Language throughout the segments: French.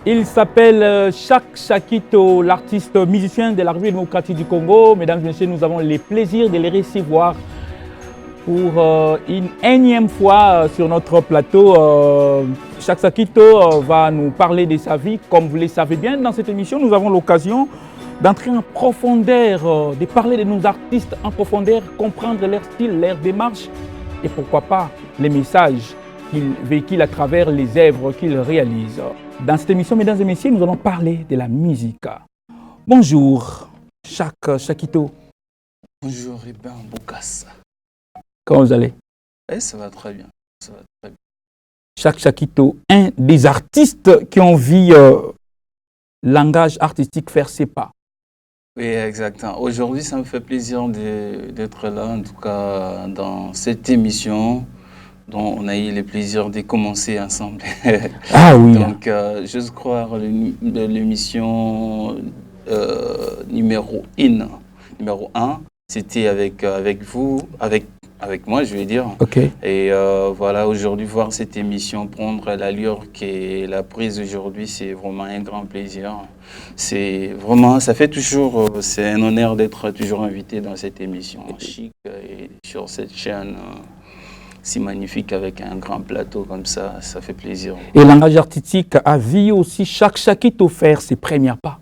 Il s'appelle Chak Chakito, l'artiste musicien de la République démocratique du Congo. Mesdames et messieurs, nous avons le plaisir de les recevoir pour une énième fois sur notre plateau. Chak Chakito va nous parler de sa vie. Comme vous le savez bien, dans cette émission, nous avons l'occasion d'entrer en profondeur, de parler de nos artistes en profondeur, comprendre leur style, leur démarche et pourquoi pas les messages qu'ils véhiculent à travers les œuvres qu'ils réalisent. Dans cette émission, mesdames et messieurs, nous allons parler de la musique. Bonjour, Chak Chakito. Bonjour, Ribin Boukas. Comment vous allez? Ça va très bien. Ça va très bien. Chak Chakito, un des artistes qui ont vu langage artistique faire ses pas. Oui, exactement. Aujourd'hui, ça me fait plaisir d'être là, en tout cas dans cette émission dont on a eu le plaisir de commencer ensemble. Ah oui. Donc, j'ose croire l'émission numéro 1, c'était avec vous, avec moi, je vais dire. Ok. Et voilà, aujourd'hui, voir cette émission prendre l'allure qu'elle a prise aujourd'hui, c'est vraiment un grand plaisir. C'est vraiment, ça fait toujours, c'est un honneur d'être toujours invité dans cette émission chic et sur cette chaîne si magnifique avec un grand plateau comme ça fait plaisir. Et le langage artistique a vu aussi Chak Chakito faire ses premiers pas.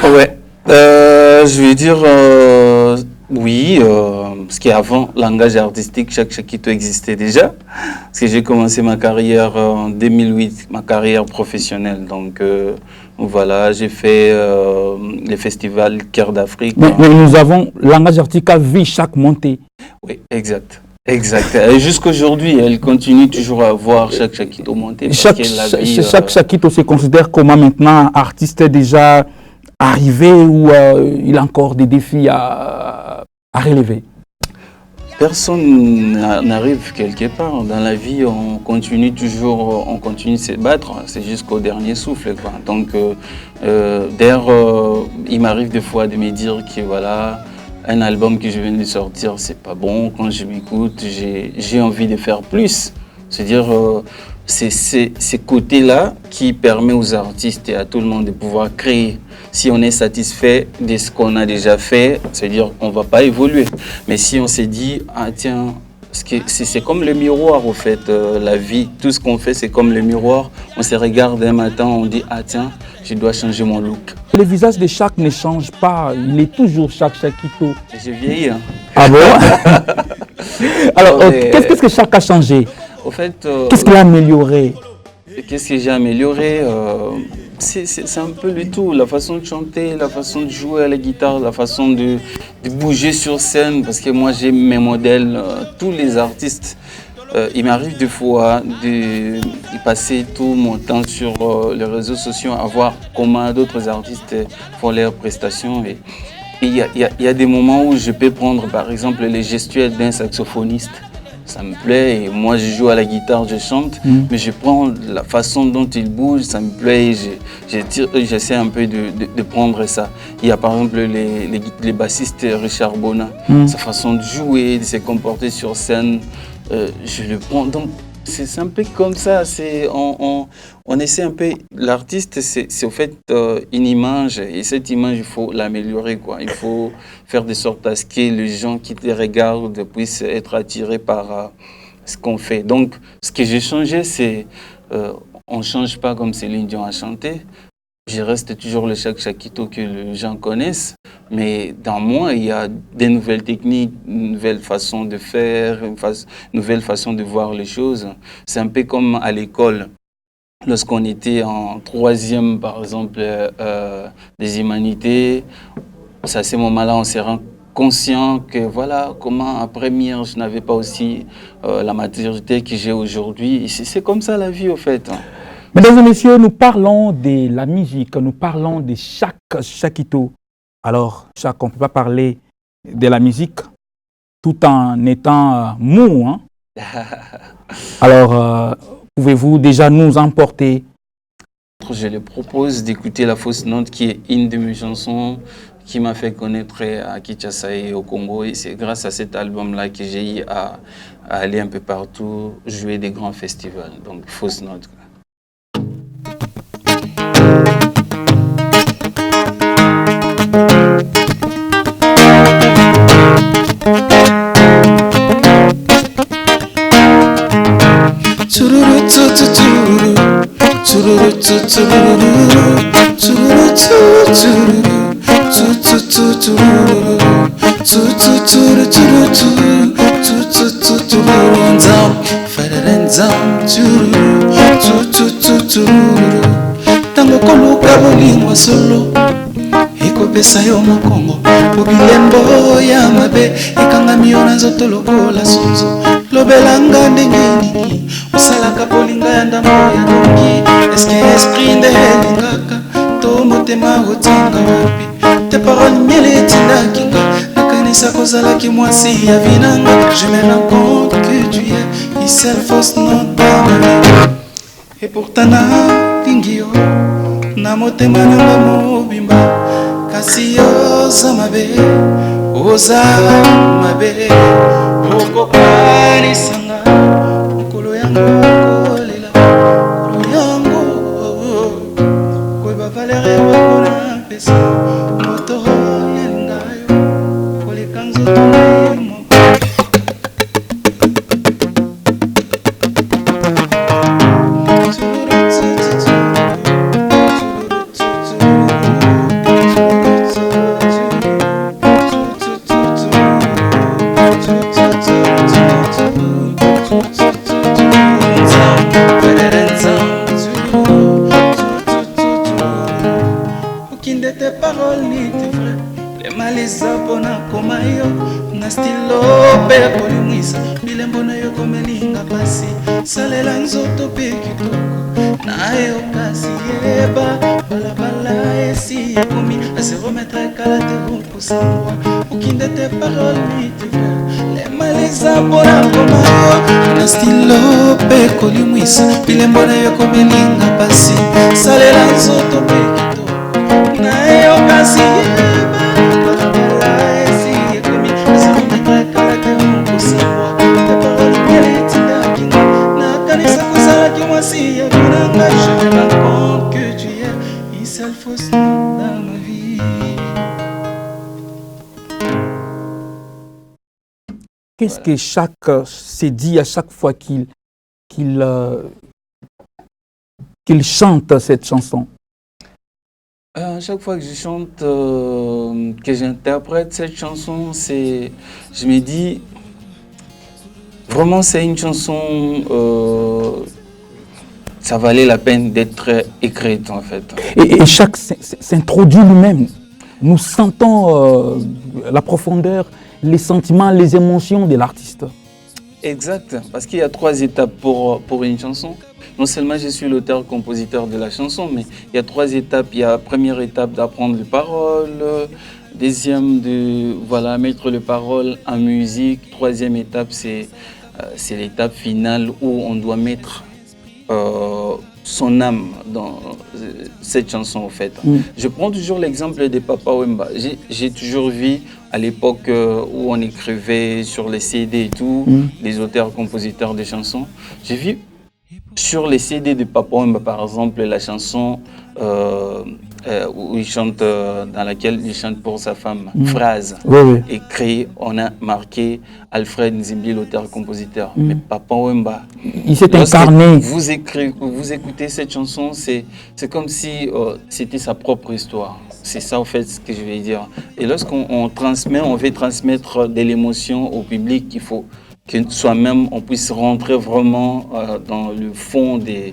Ouais, je vais dire oui, parce qu'avant, langage artistique, Chak Chakito existait déjà. Parce que j'ai commencé ma carrière en 2008, ma carrière professionnelle. Donc voilà, j'ai fait les festivals Cœur d'Afrique. Mais nous avons, langage artistique a vu chaque montée. Oui, exact. Exact. Et jusqu'aujourd'hui, elle continue toujours à voir Chak Chakito monter. Chak Chakito se considère comment maintenant artiste déjà arrivé ou il a encore des défis à relever? Personne n'arrive quelque part. Dans la vie, on continue de se battre. C'est jusqu'au dernier souffle, quoi. Donc, d'ailleurs, il m'arrive des fois de me dire que voilà, un album que je viens de sortir, c'est pas bon. Quand je m'écoute, j'ai envie de faire plus. C'est-à-dire, c'est ces côtés-là qui permet aux artistes et à tout le monde de pouvoir créer. Si on est satisfait de ce qu'on a déjà fait, c'est-à-dire qu'on ne va pas évoluer. Mais si on s'est dit, ah tiens, c'est comme le miroir au fait, la vie, tout ce qu'on fait c'est comme le miroir. On se regarde un matin, on dit, ah tiens, je dois changer mon look. Le visage de Chak ne change pas, il est toujours Chak Chakito. J'ai vieilli. Hein. Ah bon? Alors, qu'est-ce que Chak a changé? Au fait, qu'est-ce qu'il a amélioré? Qu'est-ce que j'ai amélioré? C'est un peu le tout, la façon de chanter, la façon de jouer à la guitare, la façon de bouger sur scène, parce que moi j'ai mes modèles, tous les artistes. Il m'arrive des fois de passer tout mon temps sur les réseaux sociaux à voir comment d'autres artistes font leurs prestations. Et il y a des moments où je peux prendre par exemple les gestuels d'un saxophoniste. Ça me plaît et moi je joue à la guitare, je chante, mais je prends la façon dont il bouge, ça me plaît et j'essaie un peu de prendre ça. Il y a par exemple les bassistes Richard Bona, sa façon de jouer, de se comporter sur scène, je le prends. Donc c'est un peu comme ça, on essaie un peu, l'artiste c'est au fait une image et cette image il faut l'améliorer quoi. Il faut faire de sorte à ce que les gens qui te regardent puissent être attirés par ce qu'on fait. Donc ce que j'ai changé c'est, on ne change pas comme Céline Dion a chanté. Je reste toujours le Chak Chakito que les gens connaissent, mais dans moi, il y a des nouvelles techniques, une nouvelle façon de faire, une nouvelle façon de voir les choses. C'est un peu comme à l'école. Lorsqu'on était en 3e, par exemple, des humanités, c'est à ce moment-là on s'est rendu conscient que voilà, comment en première, je n'avais pas aussi la maturité que j'ai aujourd'hui. C'est comme ça la vie, au fait. Mesdames et messieurs, nous parlons de la musique, nous parlons de Chak Chakito. Alors, Chak, on ne peut pas parler de la musique tout en étant mou. Hein? Alors, pouvez-vous déjà nous emporter? Je le propose d'écouter La Fausse Note, qui est une de mes chansons qui m'a fait connaître à Kinshasa et au Congo. Et c'est grâce à cet album-là que j'ai eu à aller un peu partout, jouer des grands festivals. Donc, Fausse Note. Tango koluka bolingo solo ekopesa yo mokongo bobilembo ya mabe ekangami yo na nzoto lokola sonzo lobelanga ndenge nini osalaka bolinga ya ndambo ya dongi eske esprit nde elingaka to motema otinga wapi te parole miele etindaki nga nakanisa kozalaki mwasi ya vinanga je me rends compte que tu es une seule fausse note dans ma vie et pourtant nalingi yo na motema nanga mobimba kasi oza mabe okokanisanga mokolo yango kolela mokolo yango koyeba valere wakona mpesa moto yalinga yo koleka nzoto naimo salela nzoto pe kitoko naye okasi yeba balabala esi ekomi ase remettre kala te kusangwa okinde te parole ni te les malaises bona koma yo na stilo pe kolimwisa bilembo na yo komelinga pasi salela nzoto pe kitoko naye okasi yeba balabala esi ekomi ase remettre kala te kusangwa te parole ni te si je me rends compte que tu es une seule fausse dans ma vie. Qu'est-ce que chaque s'est dit à chaque fois qu'il chante cette chanson? À chaque fois que je chante, que j'interprète cette chanson, je me dis, vraiment c'est une chanson... ça valait la peine d'être écrite en fait. Et chaque s'introduit lui-même. Nous sentons la profondeur, les sentiments, les émotions de l'artiste. Exact, parce qu'il y a 3 étapes pour une chanson. Non seulement je suis l'auteur-compositeur de la chanson, mais il y a 3 étapes. Il y a la première étape d'apprendre les paroles, deuxième de mettre les paroles en musique, troisième étape c'est l'étape finale où on doit mettre son âme dans cette chanson en fait. Je prends toujours l'exemple de Papa Wemba. J'ai toujours vu à l'époque où on écrivait sur les CD et tout, les auteurs-compositeurs de chansons. J'ai vu sur les CD de Papa Wemba par exemple la chanson où il chante, dans laquelle il chante pour sa femme, Phrase, écrit, on a marqué Alfred Nzimbi, l'auteur-compositeur. Mais Papa Wemba, il s'est incarné. Vous écoutez cette chanson, c'est comme si c'était sa propre histoire. C'est ça en fait ce que je vais dire. Et lorsqu'on transmet, on veut transmettre de l'émotion au public, il faut que soi-même on puisse rentrer vraiment dans le fond de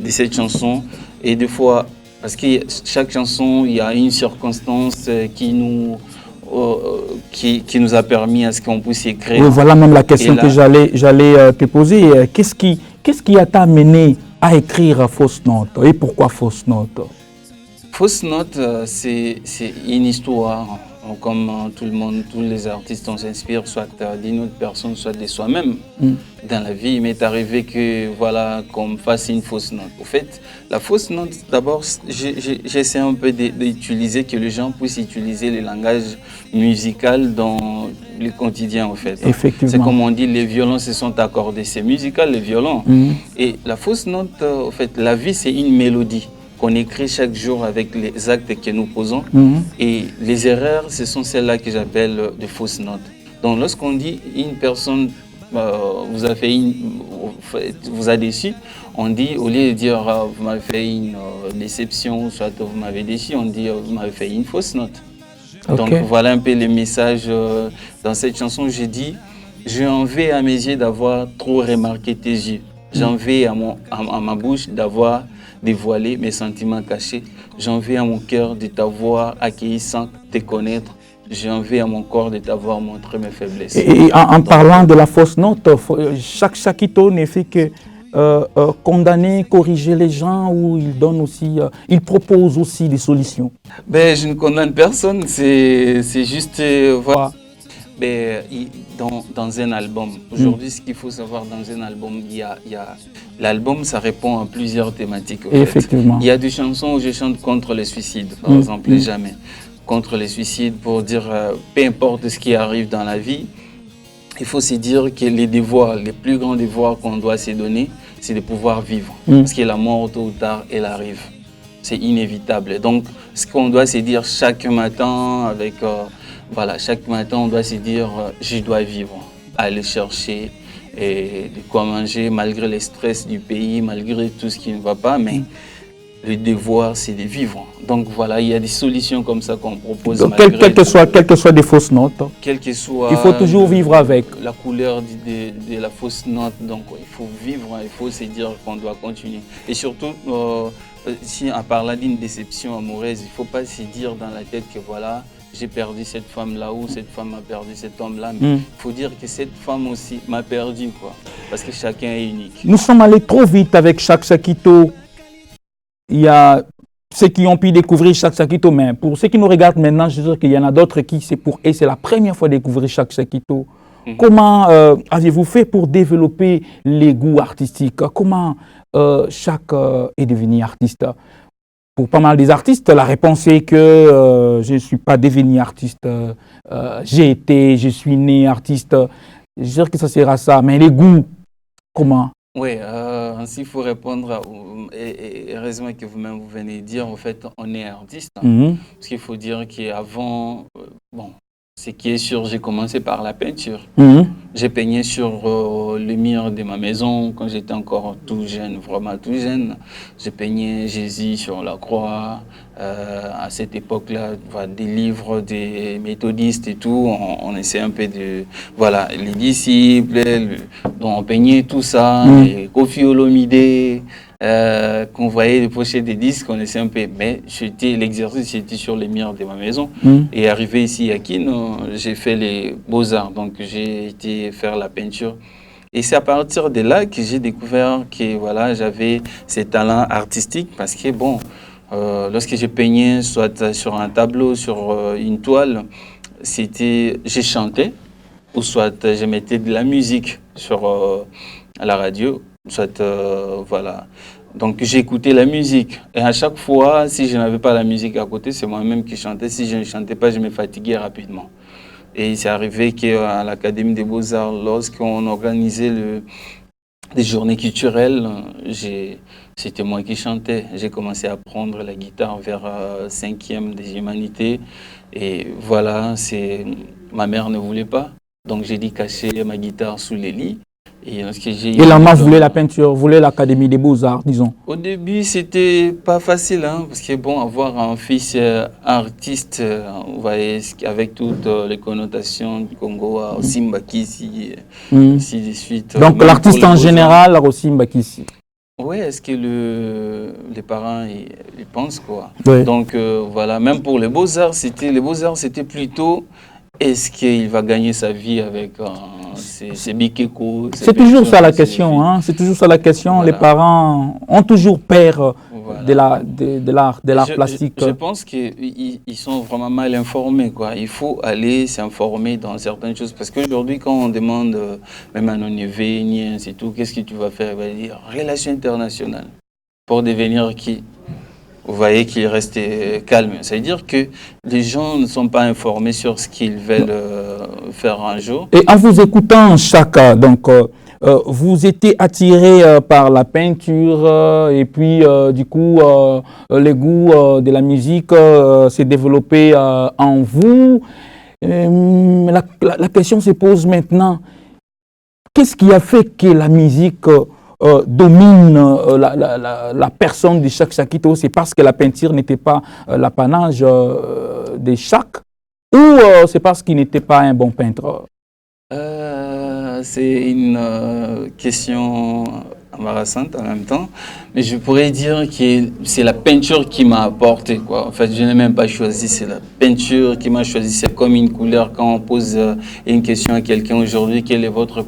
cette chanson. Et des fois, parce que chaque chanson, il y a une circonstance qui nous a permis à ce qu'on puisse écrire. Oui, voilà même la question que j'allais te poser. Qu'est-ce qui a amené à écrire Fausse Note et pourquoi Fausse Note? Fausse Note, c'est une histoire. Comme tout le monde, tous les artistes, on s'inspire soit d'une autre personne, soit de soi-même. Dans la vie, il m'est arrivé que, qu'on fasse une fausse note. Au fait, la fausse note, d'abord, j'essaie un peu d'utiliser, que les gens puissent utiliser le langage musical dans le quotidien, en fait. Effectivement. C'est comme on dit, les violons se sont accordés. C'est musical, les violons. Et la fausse note, en fait, la vie, c'est une mélodie qu'on écrit chaque jour avec les actes que nous posons. Et les erreurs, ce sont celles-là que j'appelle de fausses notes. Donc lorsqu'on dit une personne vous a fait une vous a déçu, on dit, au lieu de dire vous m'avez fait une déception, soit vous m'avez déçu, on dit vous m'avez fait une fausse note. Okay. Donc voilà un peu le message dans cette chanson. J'ai dit, j'ai envie à mes yeux d'avoir trop remarqué tes yeux. J'ai envie à ma bouche d'avoir dévoilé mes sentiments cachés. J'ai envie à mon cœur de t'avoir accueilli sans te connaître. J'ai envie à mon corps de t'avoir montré mes faiblesses. Et en parlant de la fausse note, chaque Shakito ne fait que condamner, corriger les gens, ou il donne aussi, il propose aussi des solutions? Ben, je ne condamne personne, c'est juste voilà. Ben, dans un album, aujourd'hui, ce qu'il faut savoir dans un album, l'album, ça répond à plusieurs thématiques. Effectivement. Il y a des chansons où je chante contre le suicide, par exemple, jamais. Contre le suicide, pour dire peu importe ce qui arrive dans la vie, il faut se dire que les devoirs, les plus grands devoirs qu'on doit se donner, c'est de pouvoir vivre. Parce que la mort, tôt ou tard, elle arrive. C'est inévitable. Donc, ce qu'on doit se dire chaque matin, voilà, chaque matin, on doit se dire je dois vivre, aller chercher et de quoi manger, malgré le stress du pays, malgré tout ce qui ne va pas, mais le devoir, c'est de vivre. Donc voilà, il y a des solutions comme ça qu'on propose. Donc, quelles que soient des fausses notes, quel que soit, il faut toujours vivre avec. La couleur de la fausse note, donc il faut vivre, il faut se dire qu'on doit continuer. Et surtout, si en parlant d'une déception amoureuse, il ne faut pas se dire dans la tête que voilà, j'ai perdu cette femme-là ou cette femme a perdu cet homme-là. Mais il faut dire que cette femme aussi m'a perdu, quoi. Parce que chacun est unique. Nous sommes allés trop vite avec Chak Shakito. Il y a ceux qui ont pu découvrir Chak Shakito, mais pour ceux qui nous regardent maintenant, je veux dire qu'il y en a d'autres qui, c'est la première fois de découvrir Chak Shakito. Comment avez-vous fait pour développer les goûts artistiques? Comment Chak est devenu artiste? Pour pas mal des artistes, la réponse est que je ne suis pas devenu artiste, je suis né artiste. Je veux dire que ça sera ça, mais les goûts, comment? Oui, ainsi il faut répondre, et heureusement que vous-même vous venez de dire, en fait, on est artiste. Parce qu'il faut dire qu'avant, bon, ce qui est sûr, j'ai commencé par la peinture. J'ai peigné sur le mur de ma maison quand j'étais encore tout jeune, vraiment tout jeune. J'ai peigné Jésus sur la croix. À cette époque-là, des livres des méthodistes et tout, on essaie un peu de... Voilà, les disciples, dont on peignait tout ça, les Kofi Olomide, qu'on voyait les pochettes des disques, on essaie un peu... Mais l'exercice était sur les murs de ma maison. Et arrivé ici à Kin, j'ai fait les beaux-arts, donc j'ai été faire la peinture. Et c'est à partir de là que j'ai découvert que voilà, j'avais ces talents artistiques, parce que bon... lorsque je peignais, soit sur un tableau, sur une toile, je chantais, ou soit je mettais de la musique sur la radio, soit voilà. Donc j'écoutais la musique, et à chaque fois, si je n'avais pas la musique à côté, c'est moi-même qui chantais. Si je ne chantais pas, je me fatiguais rapidement. Et c'est arrivé qu'à l'Académie des Beaux-Arts, lorsqu'on organisait des journées culturelles, c'était moi qui chantais. J'ai commencé à apprendre la guitare vers 5e des humanités. Et voilà, ma mère ne voulait pas. Donc j'ai dit cacher ma guitare sous les lits. Et la maman voulait la peinture, voulait l'Académie des Beaux-Arts, disons. Au début, c'était pas facile, hein, parce que bon, avoir un fils artiste, vous voyez, avec toutes les connotations du Congo, Simba Kisi, ainsi de suite. Donc l'artiste en général, Simba Kisi. Oui, est-ce que les parents ils pensent quoi? Oui. Donc voilà, même pour les Beaux-Arts, c'était plutôt est-ce qu'il va gagner sa vie avec ses bikeko? C'est toujours ça la question, hein? C'est toujours ça la question. Voilà. Les parents ont toujours peur de l'art plastique. Je pense qu'ils sont vraiment mal informés, quoi. Il faut aller s'informer dans certaines choses. Parce qu'aujourd'hui, quand on demande, même à nos neveux, c'est tout, qu'est-ce que tu vas faire? Il va dire relations internationales. Pour devenir qui? Vous voyez qu'il reste calme. Ça veut dire que les gens ne sont pas informés sur ce qu'ils veulent faire un jour. Et en vous écoutant, Chaka, donc, vous étiez attiré par la peinture et puis du coup, le goût de la musique s'est développé en vous. La question se pose maintenant, qu'est-ce qui a fait que la musique domine la personne de Chak Chakito? C'est parce que la peinture n'était pas l'apanage de Chak, ou c'est parce qu'il n'était pas un bon peintre? C'est une question embarrassante en même temps, mais je pourrais dire que c'est la peinture qui m'a apporté, quoi. En fait, je n'ai même pas choisi, c'est la peinture qui m'a choisi. C'est comme une couleur. Quand on pose une question à quelqu'un aujourd'hui, quelle est votre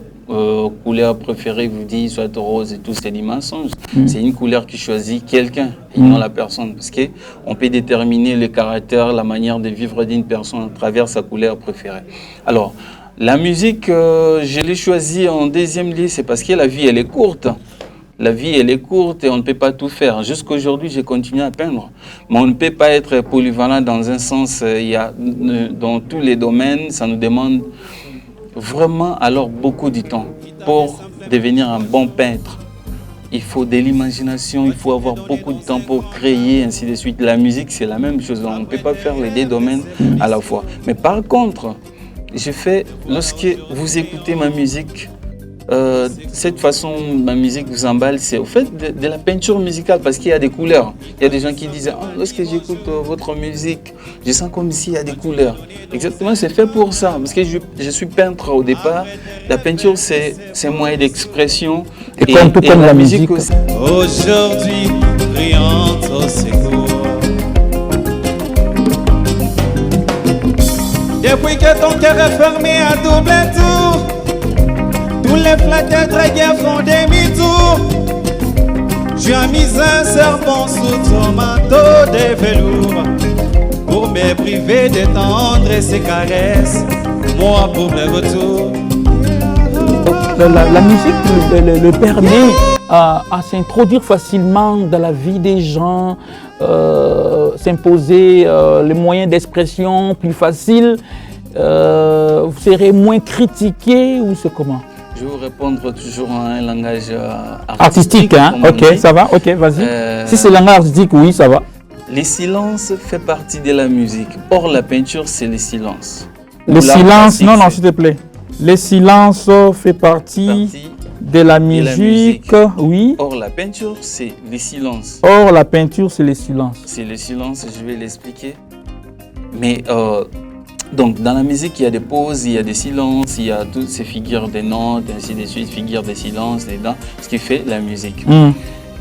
couleur préférée, vous dit soit rose et tout, c'est du mensonge. C'est une couleur qui choisit quelqu'un et non la personne, parce que on peut déterminer le caractère, la manière de vivre d'une personne à travers sa couleur préférée. Alors, la musique, je l'ai choisie en deuxième lieu, c'est parce que la vie, elle est courte. La vie, elle est courte et on ne peut pas tout faire. Jusqu'à aujourd'hui, j'ai continué à peindre. Mais on ne peut pas être polyvalent dans un sens. Il y a, dans tous les domaines, ça nous demande vraiment alors beaucoup de temps pour devenir un bon peintre. Il faut de l'imagination, il faut avoir beaucoup de temps pour créer, ainsi de suite. La musique, c'est la même chose. On ne peut pas faire les deux domaines à la fois. Mais par contre, je fais, lorsque vous écoutez ma musique, cette façon, ma musique vous emballe, c'est au fait de la peinture musicale, parce qu'il y a des couleurs. Il y a des gens qui disent, oh, lorsque j'écoute votre musique, je sens comme s'il y a des couleurs. Exactement, c'est fait pour ça, parce que je suis peintre au départ. La peinture, c'est un moyen d'expression. Et comme tout comme la musique aussi. Aujourd'hui, brillante au secours. Depuis que ton cœur est fermé à double tour, tous les flatteurs dragueurs font demi-tour. Tu as mis un serpent sous ton manteau de velours pour me priver de tendre ses caresses, moi pour mes retours. La musique le permet à s'introduire facilement dans la vie des gens, s'imposer les moyens d'expression plus faciles. Vous serez moins critiqué ou c'est comment? Je vais vous répondre toujours en un langage artistique. Hein? Ok, ça va, ok, vas-y. Si c'est langage artistique, oui, ça va. Les silences font partie de la musique. Or, la peinture, c'est le silence. Le silence, non, s'il te plaît. Le silence fait partie de la musique, oui. Or, la peinture, c'est le silence. Or, la peinture, c'est le silence. C'est le silence, je vais l'expliquer. Mais, donc, dans la musique, il y a des pauses, il y a des silences, il y a toutes ces figures de notes, ainsi de suite, figures de silence, ce qui fait la musique.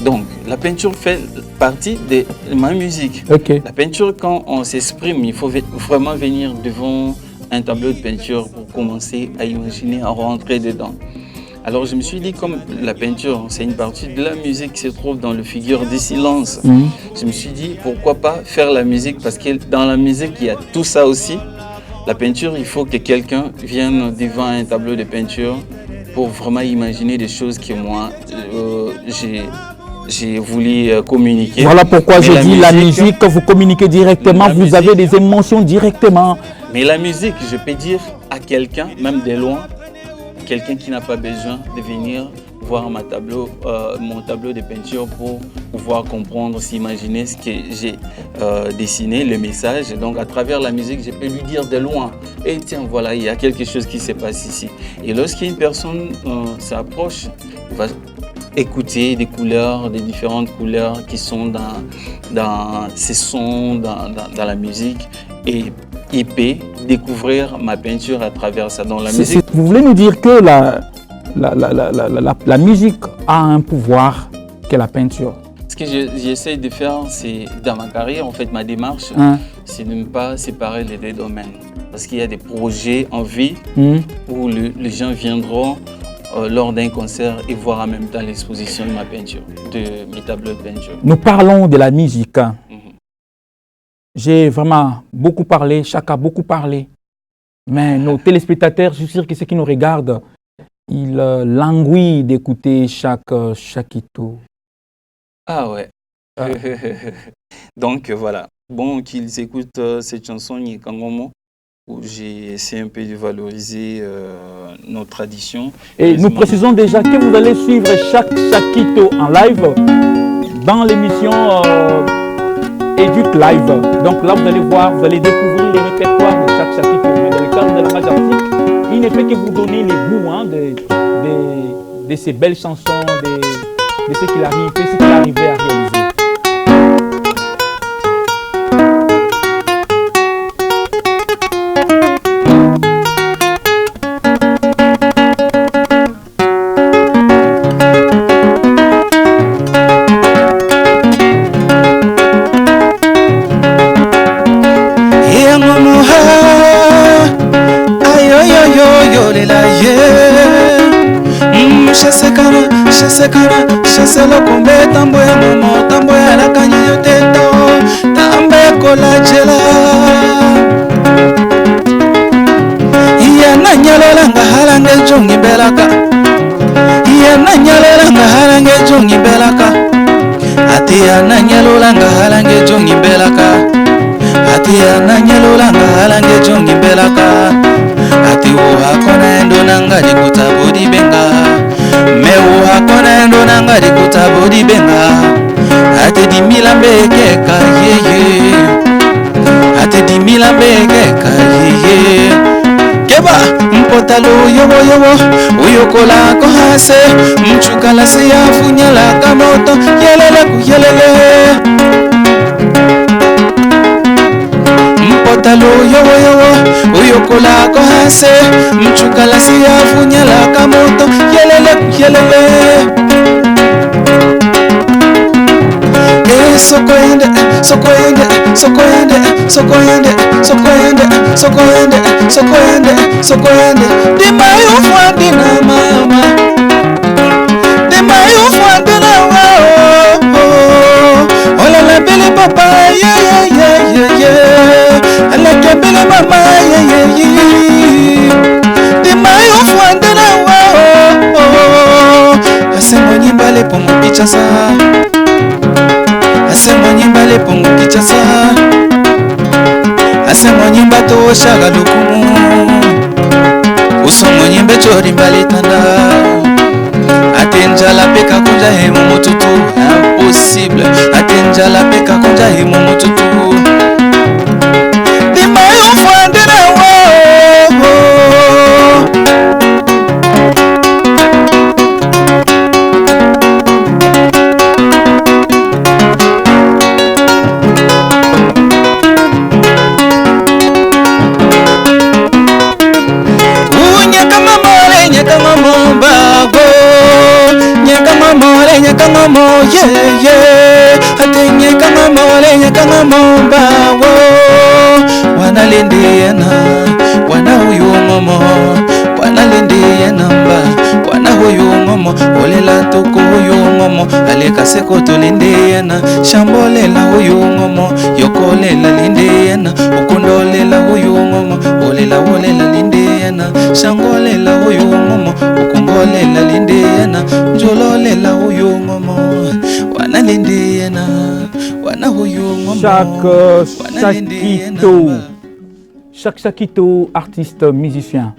Donc, la peinture fait partie de ma musique. Okay. La peinture, quand on s'exprime, il faut vraiment venir devant un tableau de peinture pour commencer à imaginer, à rentrer dedans. Alors, je me suis dit, comme la peinture, c'est une partie de la musique qui se trouve dans le figure des silences, je me suis dit, pourquoi pas faire la musique, parce que dans la musique, il y a tout ça aussi. La peinture, il faut que quelqu'un vienne devant un tableau de peinture pour vraiment imaginer des choses que moi, j'ai voulu communiquer. Voilà pourquoi je dis la musique, vous communiquez directement, vous avez des émotions directement. Mais la musique, je peux dire à quelqu'un, même de loin, quelqu'un qui n'a pas besoin de venir voir mon tableau de peinture pour pouvoir comprendre, s'imaginer ce que j'ai dessiné, le message. Donc à travers la musique, je peux lui dire de loin, et tiens, voilà, il y a quelque chose qui se passe ici. Et lorsqu'une personne s'approche, il va écouter des couleurs, des différentes couleurs qui sont dans ces sons, dans la musique, et il peut découvrir ma peinture à travers ça. Dans la musique. Vous voulez nous dire que la musique a un pouvoir que la peinture? Ce que j'essaie de faire, c'est dans ma carrière, en fait, ma démarche, c'est de ne pas séparer les deux domaines. Parce qu'il y a des projets en vie où les gens viendront lors d'un concert et voir en même temps l'exposition de ma peinture, de mes tableaux de peinture. Nous parlons de la musique. J'ai vraiment beaucoup parlé, Chak a beaucoup parlé. Mais nos téléspectateurs, je suis sûr que ceux qui nous regardent, ils languissent d'écouter Chak Chakito. Ah ouais. Donc voilà. Bon, qu'ils écoutent cette chanson Nyikangomo, où j'ai essayé un peu de valoriser nos traditions. Et nous précisons déjà que vous allez suivre Chak Chakito en live dans l'émission Éduc Live. Donc là, vous allez voir, vous allez découvrir les répertoires de Chak Chakito. Mais dans le cadre de la page artistique, il ne fait que vous donner les goûts de ces belles chansons, de ce qu'il arrivait à réaliser. Chasse le combat, tambo ya momo, tambo ya la kanyi yoteto, tambe kola jela. Iya na nyalola nga halange jongi belaka. Iya na nyalola nga halange jongi belaka. Ati ya na nyalola nga halange jongi belaka. Ati ya na nyalola nga halange jongi belaka. Ati uha kona endo nanga dikuta bodi benga. Meu hakona endo nanga dikuta bodi benga. Ate di milambe keka yeye. Ate di milambe keka yeye. Keba mpotalo yobo yobo uyokola ko hase mchukala siya funyala kamoto yelele kuyelele. Mpotalo yobo yobo uyokola ko hase mchukala siya funyala kamoto yelele kuyelele. Sokoende, sokoende, sokoende, sokoende, sokoende, sokoende, sokoende, sokoende. De mayo fuande na mama, de mayo fuande na oh. Ola la belle papa, yeah yeah yeah yeah. Ala ke belle mama, yeah yeah yeah. De mayo fuande na oh. Asemo nyimbale pongo kichasa. Asemo nyimba le pongo kichasa. Asemo nyimba to shaga lukumu. Usomo nyimbe chori mbali tanda. Atenja la peka kunja hemu mututu. Impossible. Atenja la peka kunja hemu mututu. Dima yo fuande na wo. Nyakangamo yeah yeah atenye kangamole nyakangamo bawo wanalendeana wana huyo ngomo wanalendeana mba wana huyo ngomo olela toko huyo ngomo aleka seko tolendeana shambolela huyo ngomo yokolela lindeana ukondolela huyo ngomo olela wolela lindeana shangolela huyo ngomo ukongolela lindeana njololela huyo ngomo wana lindeana wana huyo ngomo. Chaque Sakito, artiste, musicien,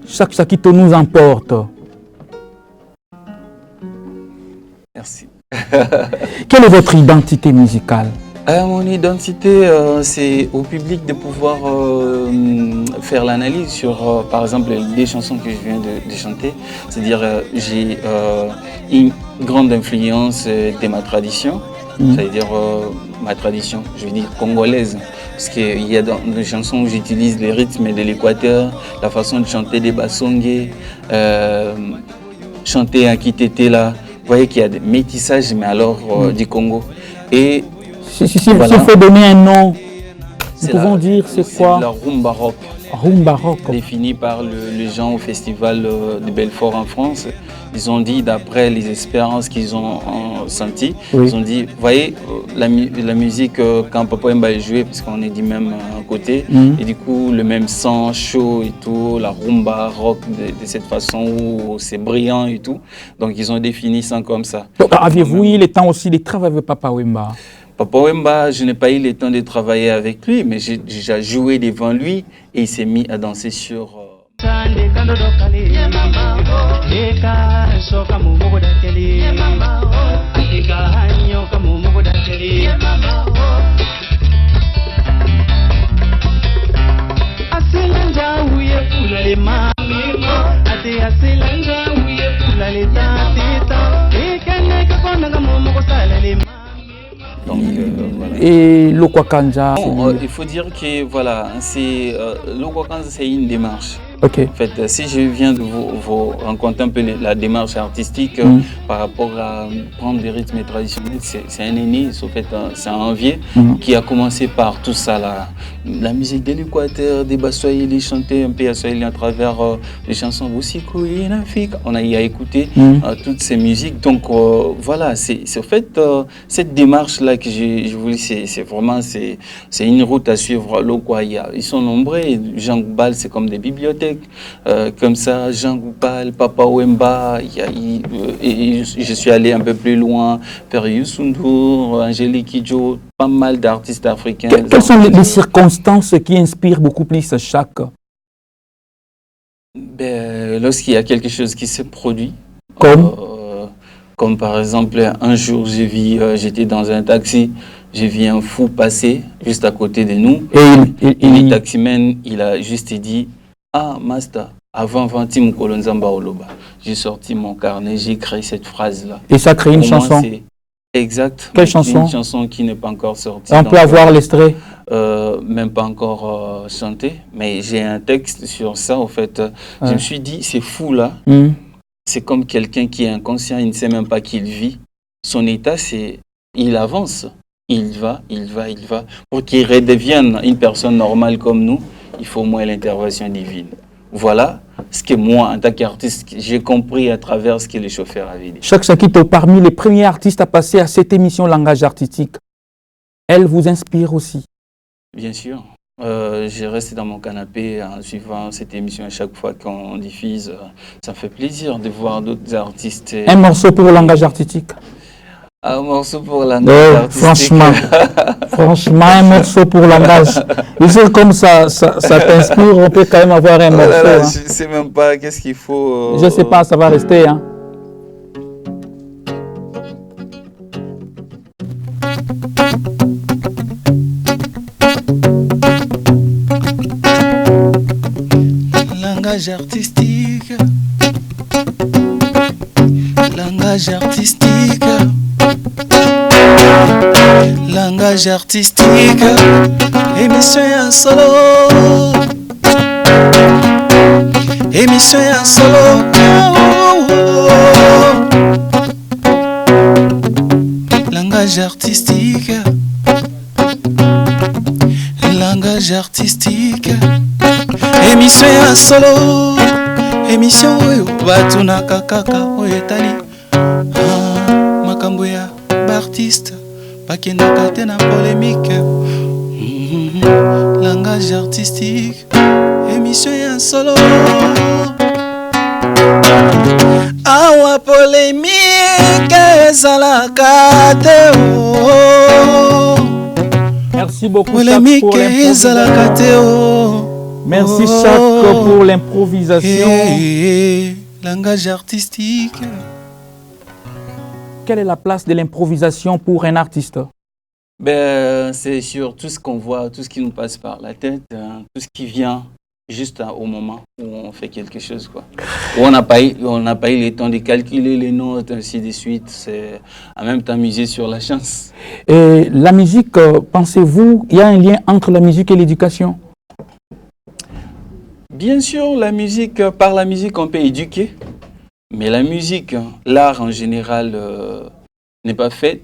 chaque Sakito nous emporte. Merci. Quelle est votre identité musicale? Mon identité, c'est au public de pouvoir faire l'analyse sur, par exemple, les chansons que je viens de chanter. C'est-à-dire, j'ai une grande influence de ma tradition, c'est-à-dire ma tradition, je veux dire congolaise. Parce qu'il y a dans les chansons où j'utilise les rythmes de l'Équateur, la façon de chanter des basongés, chanter un Kitetela. Vous voyez qu'il y a des métissages, mais alors du Congo. Et si voilà. Il faut donner un nom, nous pouvons dire c'est quoi? La rumba rock. Rumba rock. Définie par les gens au festival de Belfort en France. Ils ont dit, d'après les expériences qu'ils ont senties, ils ont dit, vous voyez, la musique, quand Papa Wemba jouait, parce qu'on est du même côté, et du coup, le même sang chaud et tout, la rumba rock de cette façon où c'est brillant et tout. Donc, ils ont défini ça comme ça. Aviez-vous eu le temps aussi de travailler avec Papa Wemba? Papa Wemba, je n'ai pas eu le temps de travailler avec lui, mais j'ai déjà joué devant lui et il s'est mis à danser sur... Ate aselanja uye pula le tateta et Lokwakanza? Il faut dire que voilà, Lokwakanza, c'est une démarche. Ok. En fait, si je viens de vous rencontrer un peu la démarche artistique par rapport à prendre des rythmes traditionnels, c'est un aîné, en fait, c'est un vieux qui a commencé par tout ça là. La musique de l'Équateur, des Baswahili, chanter un peu à Swahili à travers les chansons Boussiko et Nafik. On a y a écouté toutes ces musiques. Donc voilà, c'est en fait cette démarche là que je voulais, c'est vraiment c'est une route à suivre. Ils sont nombreux. Jean Goubal, c'est comme des bibliothèques. Comme ça, Jean Goupal, Papa Wemba, je suis allé un peu plus loin, Père Youssou, Angélique Kidjo, pas mal d'artistes africains. Quelles sont les circonstances qui inspirent beaucoup plus chaque? Lorsqu'il y a quelque chose qui se produit, comme par exemple un jour j'étais dans un taxi, j'ai vu un fou passer juste à côté de nous, et le taximan il a juste dit: ah, Master, avant Tim Kolonzamba Oloba, j'ai sorti mon carnet, j'ai créé cette phrase-là. Et ça crée une chanson. Exact. Quelle chanson? Une chanson qui n'est pas encore sortie. On peut avoir l'extrait? Même pas encore chanté, mais j'ai un texte sur ça, en fait. Je me suis dit, c'est fou là. C'est comme quelqu'un qui est inconscient, il ne sait même pas qu'il vit. Son état, c'est, il avance. Il va. Pour qu'il redevienne une personne normale comme nous, il faut au moins l'intervention divine. Voilà ce que moi, en tant qu'artiste, j'ai compris à travers ce que le chauffeur avait dit. Chaque Sakito, parmi les premiers artistes à passer à cette émission Langage Artistique, elle vous inspire aussi? Bien sûr. Je reste dans mon canapé en suivant cette émission à chaque fois qu'on diffuse. Ça fait plaisir de voir d'autres artistes. Un morceau pour Langage Artistique? Un morceau pour Langage Artistique. Franchement, un morceau pour Langage. Je sais comme ça t'inspire, on peut quand même avoir un morceau. Je ne sais même pas qu'est-ce qu'il faut. Je ne sais pas, ça va rester. Hein. Langage artistique. Langage artistique. Langage artistique. Émission en solo. Émission en solo. Langage artistique. Langage artistique. Émission en solo. Émission oyo batuna kakaka oyetali. Makambo ya artiste bakendaka te na polémique. Langage artistique. Émission en solo. Awa polémique ezalaka te. Merci beaucoup. Polémique ezalaka te. Merci Chak pour l'improvisation. Langage artistique. Quelle est la place de l'improvisation pour un artiste? C'est sur tout ce qu'on voit, tout ce qui nous passe par la tête, tout ce qui vient juste au moment où on fait quelque chose, quoi. Où on n'a pas eu le temps de calculer les notes, ainsi de suite. C'est en même temps miser sur la chance. Et la musique, pensez-vous, il y a un lien entre la musique et l'éducation? Bien sûr, la musique, par la musique, on peut éduquer. Mais la musique, l'art en général, n'est pas fait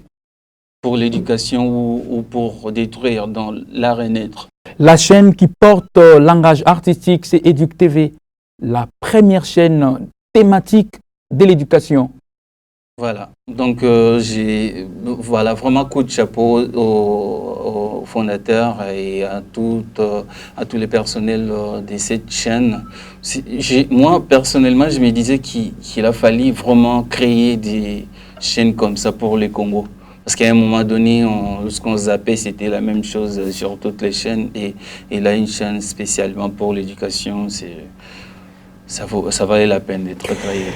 pour l'éducation ou pour détruire. Dans l'art est naître. La chaîne qui porte Langage Artistique, c'est Éduc TV, la première chaîne thématique de l'éducation. Voilà. Donc, voilà, vraiment coup de chapeau au fondateur et à tous les personnels de cette chaîne. Moi, personnellement, je me disais qu'il a fallu vraiment créer des chaînes comme ça pour le Congo. Parce qu'à un moment donné, lorsqu'on zappait, c'était la même chose sur toutes les chaînes. Et là, une chaîne spécialement pour l'éducation, ça valait la peine d'être créé.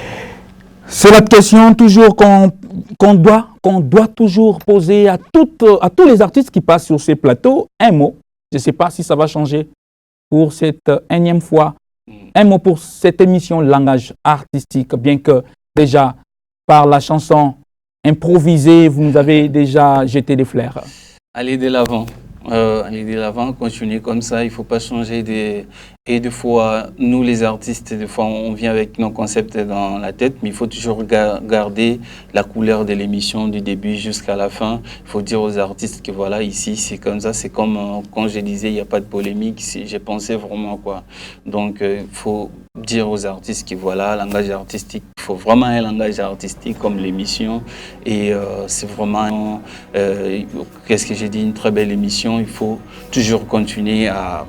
C'est la question toujours qu'on doit toujours poser à tous les artistes qui passent sur ces plateaux. Un mot, je ne sais pas si ça va changer pour cette énième fois. Un mot pour cette émission Langage Artistique, bien que déjà par la chanson improvisée, vous nous avez déjà jeté des fleurs. Aller de l'avant. Aller de l'avant, continuer comme ça, il ne faut pas changer Et des fois, nous les artistes, des fois on vient avec nos concepts dans la tête, mais il faut toujours garder la couleur de l'émission du début jusqu'à la fin. Il faut dire aux artistes que voilà, ici c'est comme ça, c'est comme quand je disais, il n'y a pas de polémique, j'ai pensé vraiment quoi. Donc il faut dire aux artistes que voilà, langage artistique, il faut vraiment un langage artistique comme l'émission. Et c'est vraiment, qu'est-ce que j'ai dit, une très belle émission. Il faut toujours continuer à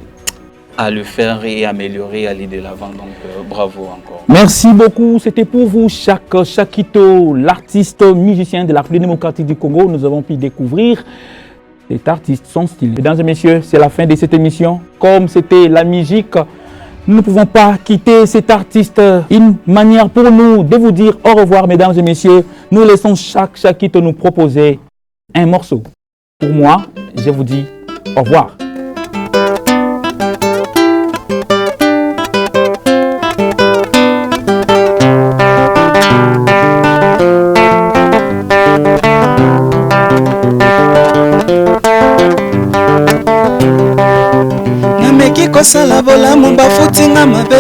le faire et améliorer, aller de l'avant. Donc, bravo encore. Merci beaucoup. C'était pour vous, Shakito, l'artiste musicien de la République démocratique du Congo. Nous avons pu découvrir cet artiste, son style. Mesdames et messieurs, c'est la fin de cette émission. Comme c'était la musique, nous ne pouvons pas quitter cet artiste. Une manière pour nous de vous dire au revoir, mesdames et messieurs. Nous laissons Shakito nous proposer un morceau. Pour moi, je vous dis au revoir. Kosala bolamu bafutinga mabe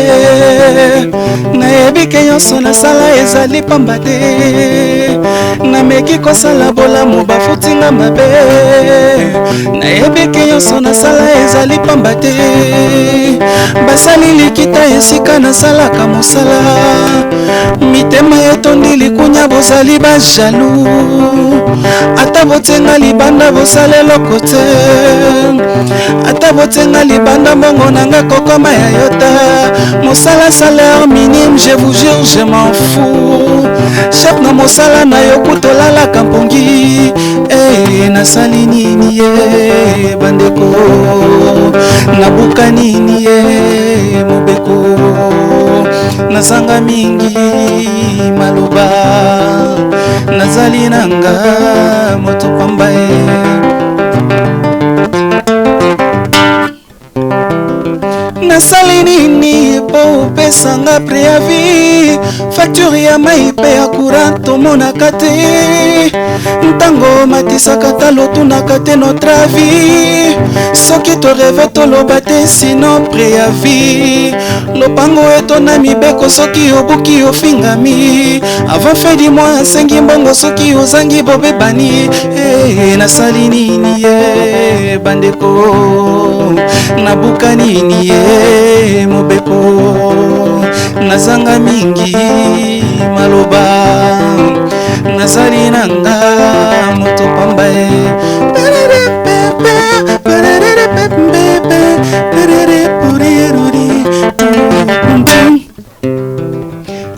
nayebi ke nyonso nasala ezali pamba te nameki kosala bolamu bafutinga mabe nayebi ke nyonso nasala ezali pamba te basali likita esika nasalaka mosala mitema etondi likunya bozali bajalu ata botenga libanda bosala eloko te ata botenga libanda mbongo nanga kokoma ya yota mosala salaire minime je vous jure je m'en fous chef na mosala na yo kutolalaka mpongi nasali nini ye bandeko nabuka nini ye mobeko nazanga mingi maloba nazali nanga moto pamba nasali nini po pesanga préavis facture ya mai pe ya courant tomonaka te ntango matisaka talo tunaka te notre avis soki toreve toloba te sino préavis lopango etona mibeko soki obuki ofingami avant fin du mois asengi mbongo soki ozangi bobebani nasali nini ye bandeko nabuka nini ye mobeko nazanga mingi maloba nazali nanga moto pamba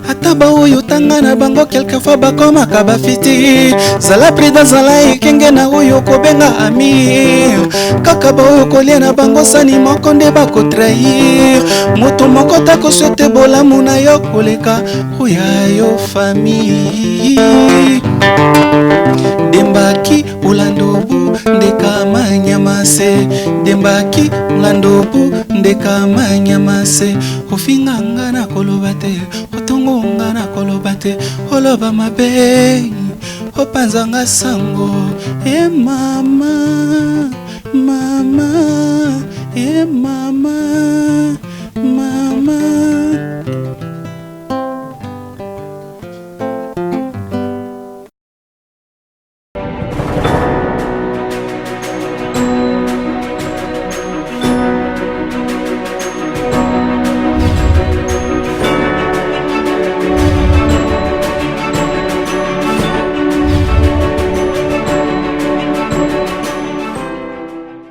ataba oyo tanga na bango quelquefois bakomaka bafiti zala prida zala ekenge na oyo kobenga ami kaka baoyo kolia na bango sani moko nde bakotrahir moto moko takoswete bolamu na yo koleka oya yo famille dembaki ulandobu ndekama nyamase dembaki ulandobu ndekama nyamase ofinganga na koloba te otongonga na koloba te oloba mabe opanzanga sango mama mama mama mama